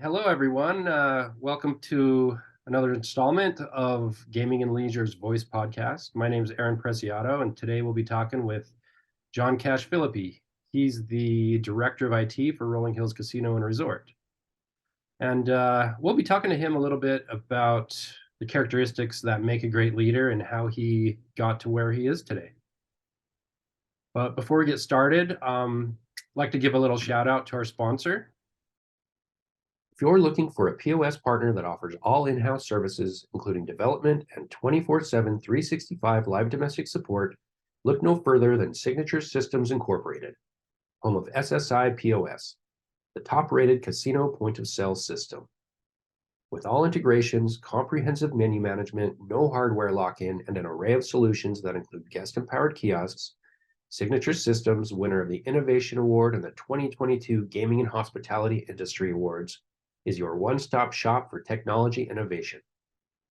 Hello, everyone. Welcome to another installment of Gaming and Leisure's Voice Podcast. My name is Aaron Preciado, and today we'll be talking with John Cash Philippi. He's the Director of IT for Rolling Hills Casino and Resort. And we'll be talking to him a little bit about the characteristics that make a great leader and how he got to where he is today. But before we get started, I'd like to give a little shout out to our sponsor. If you're looking for a POS partner that offers all in-house services, including development and 24/7, 365 live domestic support, look no further than Signature Systems Incorporated, home of SSI POS, the top-rated casino point-of-sale system. With all integrations, comprehensive menu management, no hardware lock-in, and an array of solutions that include guest-empowered kiosks, Signature Systems, winner of the Innovation Award and the 2022 Gaming and Hospitality Industry Awards, is your one-stop shop for technology innovation.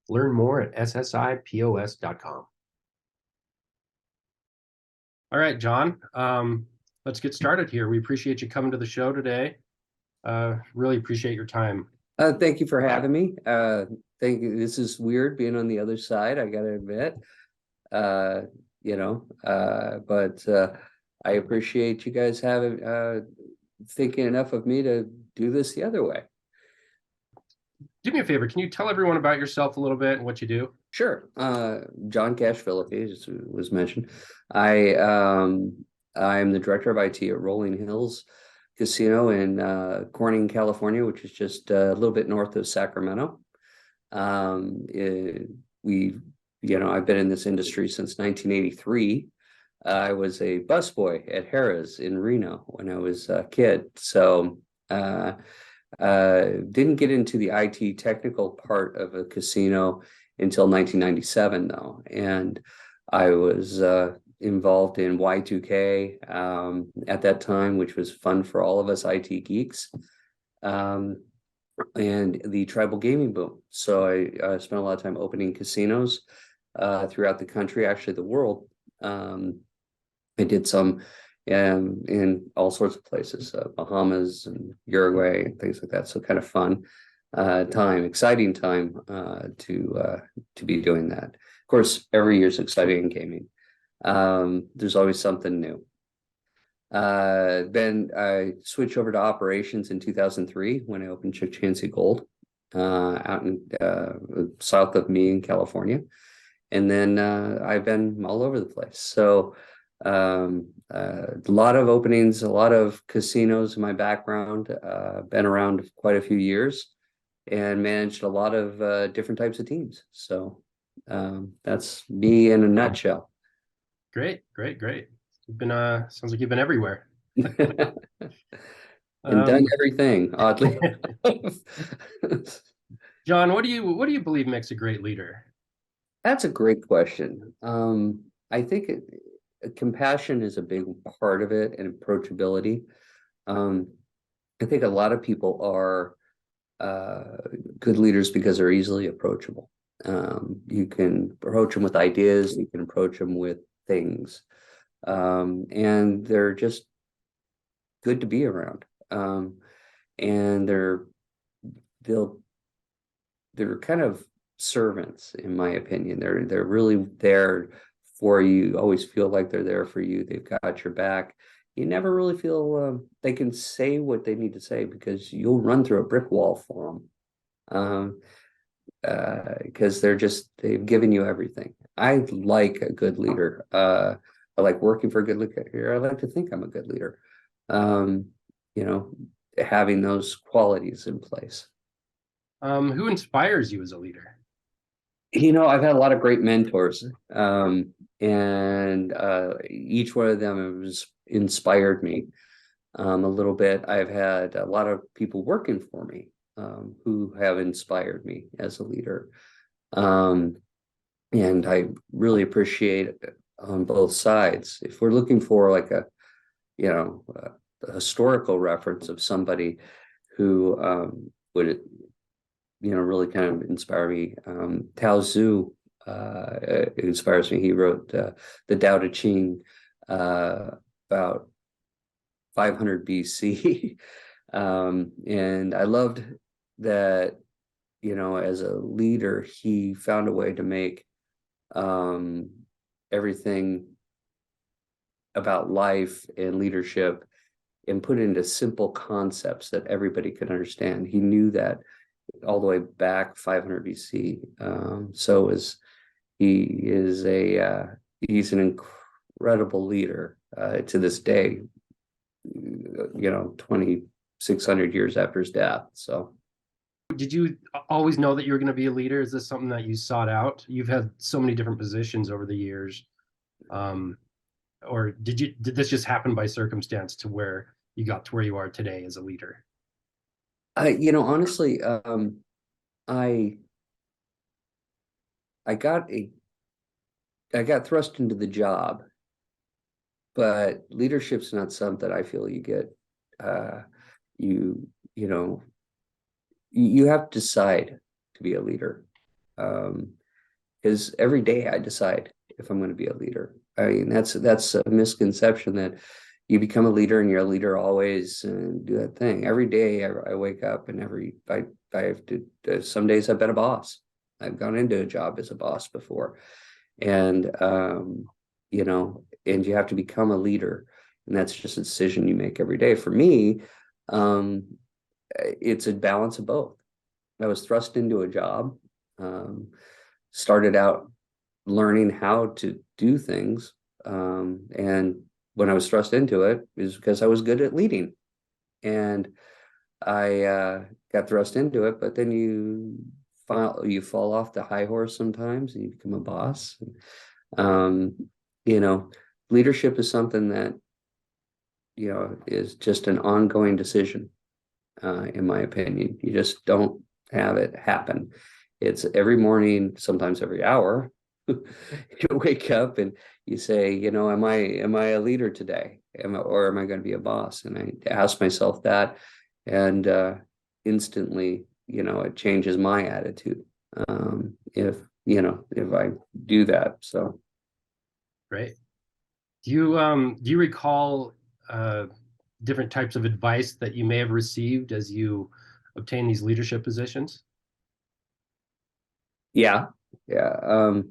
Learn more at ssipos.com. All right, John, let's get started here. We appreciate you coming to the show today. Really appreciate your time. Thank you for having me. Thank you. This is weird being on the other side, I gotta admit. But I appreciate you guys having thinking enough of me to do this the other way. Do me a favor, can you tell everyone about yourself a little bit and what you do? Sure. John Cash Philippi, as was mentioned. I'm the director of IT at Rolling Hills Casino in Corning, California, which is just a little bit north of Sacramento. I've been in this industry since 1983. I was a busboy at Harrah's in Reno when I was a kid. So didn't get into the IT technical part of a casino until 1997, though. And I was involved in Y2K at that time, which was fun for all of us IT geeks. And the tribal gaming boom. So I spent a lot of time opening casinos throughout the country, actually the world. I did some in all sorts of places, Bahamas and Uruguay and things like that. So kind of fun exciting time to be doing that. Of course, every year is exciting in gaming. There's always something new. Then I switched over to operations in 2003 when I opened Chick Chansey Gold out in south of me in California. And then I've been all over the place. So a lot of openings, a lot of casinos in my background, been around quite a few years and managed a lot of different types of teams. So that's me in a nutshell. Great. You've been sounds like you've been everywhere. And done everything, oddly. John, what do you believe makes a great leader? That's a great question. I think compassion is a big part of it, and approachability. I think a lot of people are good leaders because they're easily approachable. You can approach them with ideas, you can approach them with things, and they're just good to be around. And they're kind of servants, in my opinion. They're really there for you. Always feel like they're there for you. They've got your back. You never really feel they can say what they need to say because you'll run through a brick wall for them. Because they've given you everything. I like a good leader. I like working for a good leader. I like to think I'm a good leader. Having those qualities in place. Who inspires you as a leader? I've had a lot of great mentors, and each one of them has inspired me a little bit. I've had a lot of people working for me who have inspired me as a leader. And I really appreciate it on both sides. If we're looking for like a historical reference of somebody who would really kind of inspire me, Tao Zhu inspires me. He wrote the Tao Te Ching about 500 BC. And I loved that, as a leader, he found a way to make um, everything about life and leadership and put it into simple concepts that everybody could understand. He knew that all the way back 500 BC. So is he is a he's an incredible leader to this day. 2,600 years after his death. So Did you always know that you were going to be a leader? Is this something that you sought out? You've had so many different positions over the years. Um, or did this just happen by circumstance to where you got to where you are today as a leader? honestly, I I got a I got thrust into the job, but leadership's not something I feel you get. You you know you have to decide to be a leader. Because every day I decide if I'm going to be a leader. I mean, that's a misconception that you become a leader and you're a leader always and do that thing. Every day I wake up and I have to. Some days I've been a boss. I've gone into a job as a boss before, and and you have to become a leader, and that's just a decision you make every day. For me, um, it's a balance of both. I was thrust into a job, started out learning how to do things. And when I was thrust into it, is because I was good at leading. And I got thrust into it, but then you fall off the high horse sometimes and you become a boss. Um, you know, leadership is something that, is just an ongoing decision, in my opinion. You just don't have it happen. It's every morning, sometimes every hour. You wake up and you say, am I a leader today? Or am I going to be a boss? And I ask myself that, and instantly, it changes my attitude. If I do that. So Right. Do you recall uh, different types of advice that you may have received as you obtain these leadership positions? yeah, yeah.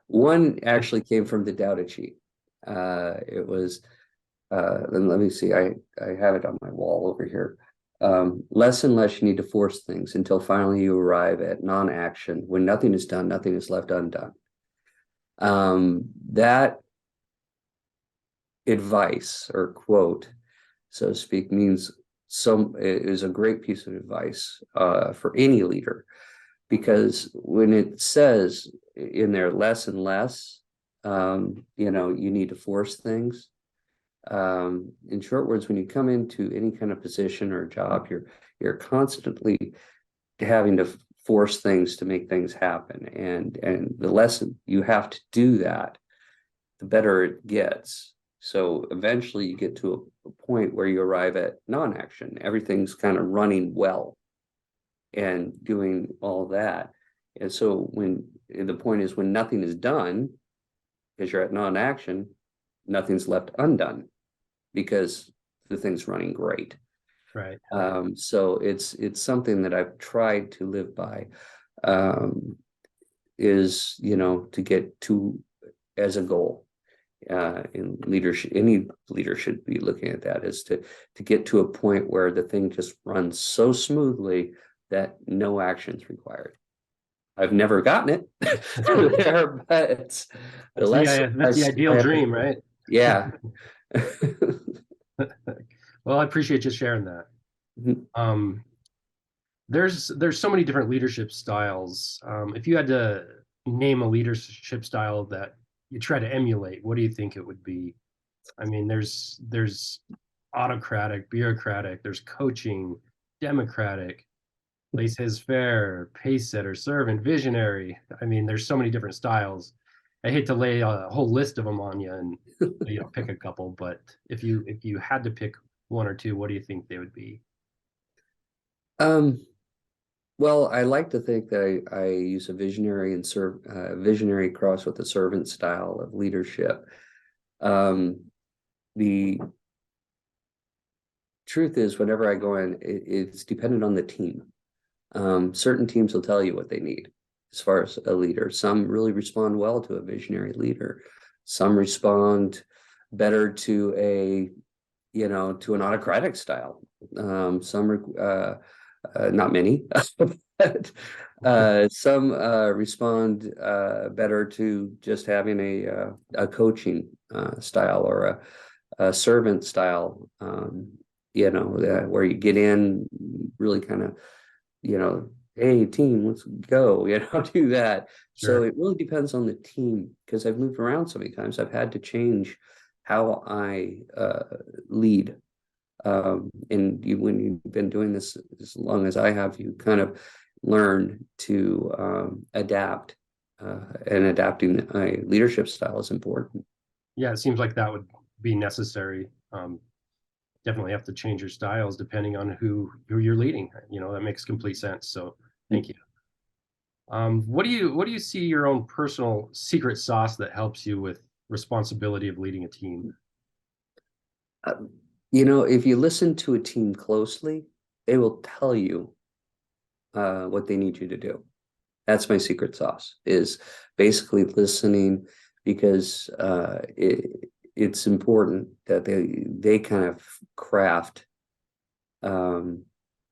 One actually came from the Data Cheat. It was, and let me see, I have it on my wall over here. Less and less you need to force things until finally you arrive at non-action. When nothing is done, nothing is left undone. That advice or quote, so to speak, means it is a great piece of advice for any leader, because when it says in there less and less, you need to force things. In short words, when you come into any kind of position or job, you're constantly having to force things to make things happen, and the less you have to do that, the better it gets. So eventually you get to a point where you arrive at non-action. Everything's kind of running well and doing all that. And so the point is, when nothing is done, because you're at non-action, nothing's left undone because the thing's running great. Right. So it's something that I've tried to live by, is, to get to as a goal. In leadership, any leader should be looking at that, is to get to a point where the thing just runs so smoothly that no action is required. I've never gotten it there, but it's the less That's the ideal I have dream, to, right? yeah. Well, I appreciate you sharing that. Um, there's so many different leadership styles. If you had to name a leadership style that you try to emulate, what do you think it would be? I mean, there's autocratic, bureaucratic, there's coaching, democratic, laissez-faire, pace setter, servant, visionary. I mean, there's so many different styles. I hate to lay a whole list of them on you and pick a couple, but if you had to pick one or two, what do you think they would be? um Well, I like to think that I use a visionary cross with a servant style of leadership. Um, the truth is, whenever I go in, it's dependent on the team. Certain teams will tell you what they need as far as a leader. Some really respond well to a visionary leader. Some respond better to to an autocratic style. Not many, but some respond better to just having a coaching style or a servant style. Where you get in, really kind of, hey team, let's go, do that. So Sure. it really depends on the team, because I've moved around so many times. I've had to change how I lead. When you've been doing this as long as I have, you kind of learn to adapt, and adapting a leadership style is important. Yeah, it seems like that would be necessary. Definitely have to change your styles depending on who you're leading. That makes complete sense. So thank you. What do you see your own personal secret sauce that helps you with responsibility of leading a team? Uh, if you listen to a team closely, they will tell you what they need you to do. That's my secret sauce, is basically listening, because it's important that they kind of craft, um,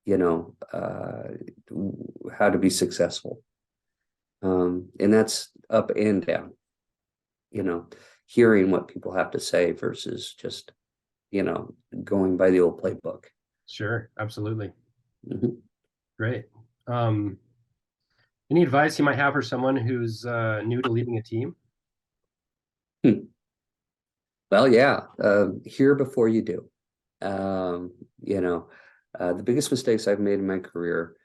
you know, uh, how to be successful. And that's up and down, you know, hearing what people have to say versus just, going by the old playbook. Sure, absolutely. Mhm. Great. Um, any advice you might have for someone who's new to leading a team? Hmm. Well, yeah, hear before you do. Um, you know, the biggest mistakes I've made in my career,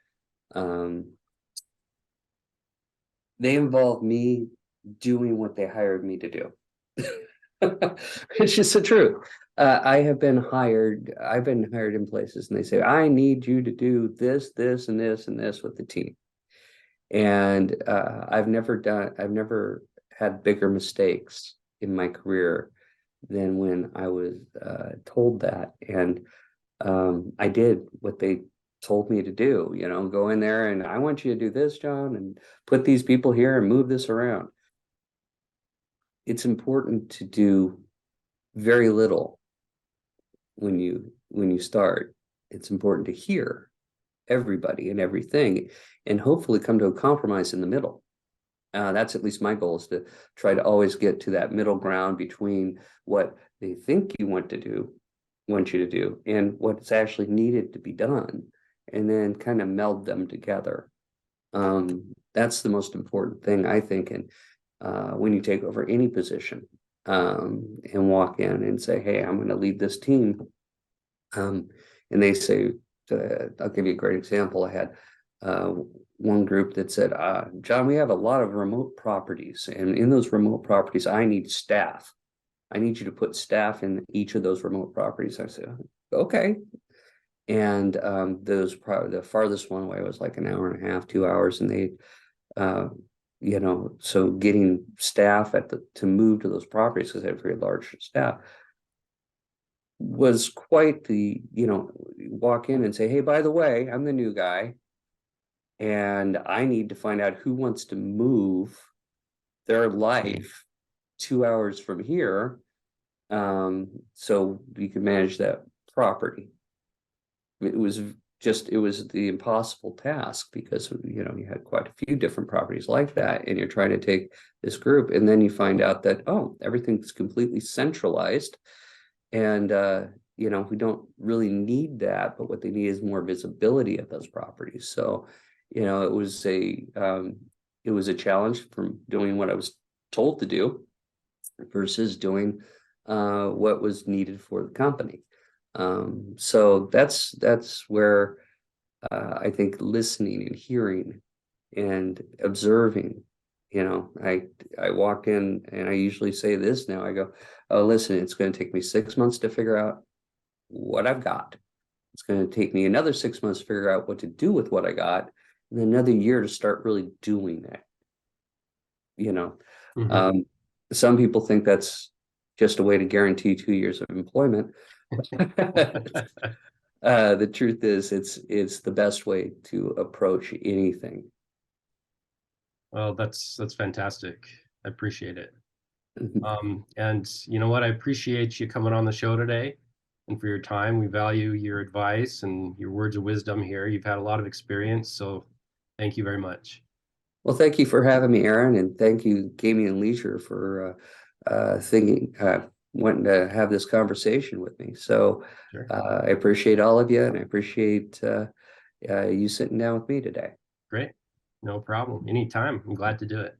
um, they involve me doing what they hired me to do. It's just the truth. I've been hired in places, and they say, I need you to do this, this, and this, and this with the team. And I've never had bigger mistakes in my career than when I was told that. And I did what they told me to do, go in there and I want you to do this, John, and put these people here and move this around. It's important to do very little when you start. It's important to hear everybody and everything, and hopefully come to a compromise in the middle. That's at least my goal, is to try to always get to that middle ground between what they think want you to do, and what's actually needed to be done, and then kind of meld them together. That's the most important thing, I think. And when you take over any position, and walk in and say, hey, I'm going to lead this team. And they say, I'll give you a great example. I had uh, one group that said, John, we have a lot of remote properties, and in those remote properties, I need staff. I need you to put staff in each of those remote properties. I said, okay. And the farthest one away was like an hour and a half, 2 hours, and they, uh, so getting staff to move to those properties, because they have very large staff, was quite the, walk in and say, hey, by the way, I'm the new guy, and I need to find out who wants to move their life 2 hours from here, so we can manage that property. It was it was the impossible task, because you had quite a few different properties like that, and you're trying to take this group, and then you find out that, oh, everything's completely centralized, and we don't really need that, but what they need is more visibility of those properties. So it was a challenge from doing what I was told to do versus doing what was needed for the company. So that's where I think listening and hearing and observing. I walk in and I usually say this now. I go, oh, listen, it's going to take me 6 months to figure out what I've got. It's going to take me another 6 months to figure out what to do with what I got, and then another year to start really doing that. You know, Mhm. um, some people think that's just a way to guarantee 2 years of employment. The truth is, it's the best way to approach anything. Well, that's fantastic. I appreciate it. Mhm. And you know what? I appreciate you coming on the show today and for your time. We value your advice and your words of wisdom here. You've had a lot of experience, so thank you very much. Well, thank you for having me, Aaron, and thank you, Gaming and Leisure, for wanting to have this conversation with me. So Sure. I appreciate all of you, and I appreciate you sitting down with me today. Great. No problem. Anytime. I'm glad to do it.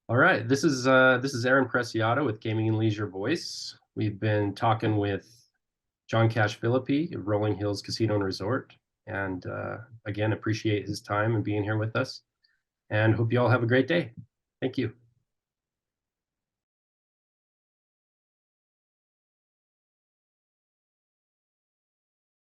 All right. This is Aaron Preciado with Gaming and Leisure Voice. We've been talking with John Cash Philippi of Rolling Hills Casino and Resort. And again, appreciate his time and being here with us. And hope you all have a great day. Thank you.